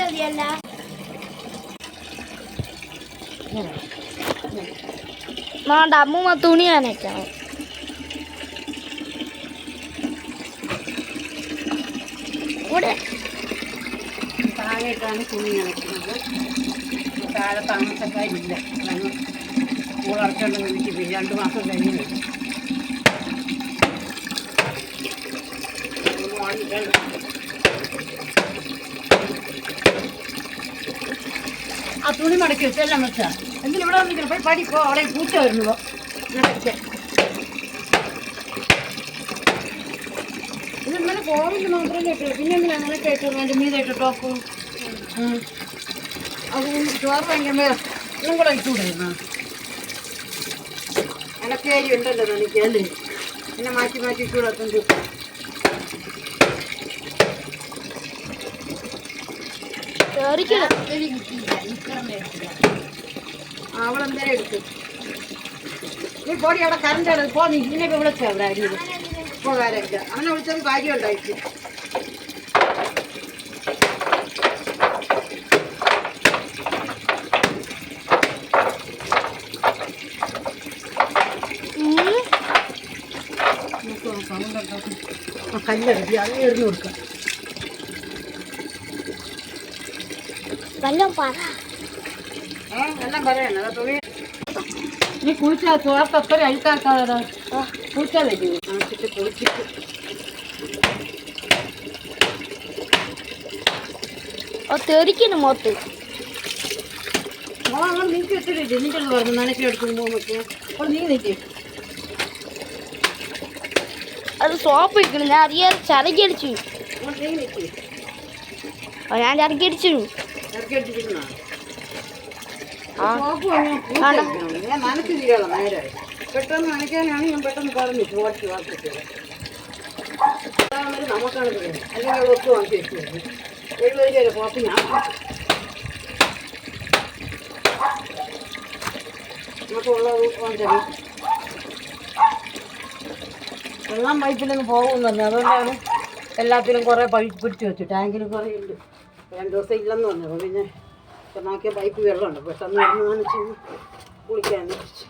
മതിയല്ല. വേണ്ട, അമ്മൂമ്മ തുണി നനയ്ക്കണം. ഇവിടെ താഴെയിട്ടാണ് തുണി നനയ്ക്കുന്നത്. താഴെ താമസക്കാരില്ല. വളർത്തേണ്ടത് എനിക്ക് 2 മാസം കഴിഞ്ഞ് വരും. ആ തുണി മടക്കി വെച്ചെല്ലാം വെച്ചാ എന്തിനും ഇവിടെ വന്നിട്ട് പോയി പഠിപ്പോ. അവിടെ പൂച്ച വരുന്നതോ ഇതെങ്ങനെ കോവിഡ് മാത്രം കേട്ടു. പിന്നെ എന്തിനാ അങ്ങനെ കേട്ടത്? അതിൻ്റെ മീതായിട്ട് ടോക്കും അത് ചോറ് ഭയങ്കര ഇതും കൂടെ ഇട്ടുകൂടായിരുന്നു. ഇലക്കേരി ഉണ്ടല്ലോ എനിക്ക് അല്ലേ, പിന്നെ മാറ്റി മാറ്റി ഇട്ടുകൂടാത്തത്. അവളെന്തേലും എടുത്തു. നീ പോടി, അവിടെ കറണ്ട് ആണ്. പോ, നീ ഇതിനൊക്കെ വിളിച്ചാ അവിടെ അരിയത് പോകാനില്ല. അവനെ വിളിച്ചത് കാര്യം ഉണ്ടായിട്ട്. കല്ലെടുത്തി അത് എറിഞ്ഞു കൊടുക്കാം. വല്ലതും പറ. എല്ലാം പറയണ തുണി. നീ കുളിച്ചാൽ ചോർത്തത്ര അഴുക്കാക്കാതെ കുളിച്ചാൽ വരും. കുളിച്ചിട്ട് കുളിച്ചിട്ട് തെറിക്കണം മൊത്തം. അങ്ങനെ നീക്കി എത്തില്ലേ? നിന്റെ പറഞ്ഞു നനയ്ക്കെടുക്കുമ്പോൾ നോക്കിയാൽ അപ്പോൾ നീ നിൽക്കും. അത് സോപ്പ് ഇരിക്കണം. ഞാൻ അറിയാതെ ചരക്കടിച്ചു. നീ നിൽക്കും. ഞാൻ ചരക്കടിച്ചു. ചരക്കടിച്ചിരുന്നോ? ഞാൻ നനച്ച് തീരണം നേരെ. പെട്ടെന്ന് നനയ്ക്കാനാണ് ഞാൻ പെട്ടെന്ന് പറഞ്ഞു വാട്ടി വാർത്തിട്ടത്. നമുക്കാണ് പറയുന്നത്. അല്ലെങ്കിൽ ഒത്തു വാങ്ങി വെച്ചു 70 രൂപ കോപ്പി ഞാൻ നമുക്കുള്ളത് വാങ്ങിച്ചത്. വെള്ളം പൈപ്പിലൊന്നും പോകുന്നു. അതുകൊണ്ടാണ് എല്ലാത്തിലും കുറേ പിടിച്ചു വെച്ചു. ടാങ്കിൽ കുറേ ഉണ്ട്. 2 ദിവസം ഇല്ലെന്ന് പറഞ്ഞപ്പോൾ പിന്നെ നോക്കിയ പൈപ്പ് വെള്ളമുണ്ട്. പെട്ടെന്ന് നനച്ച് കുളിക്കാൻ വെച്ചു.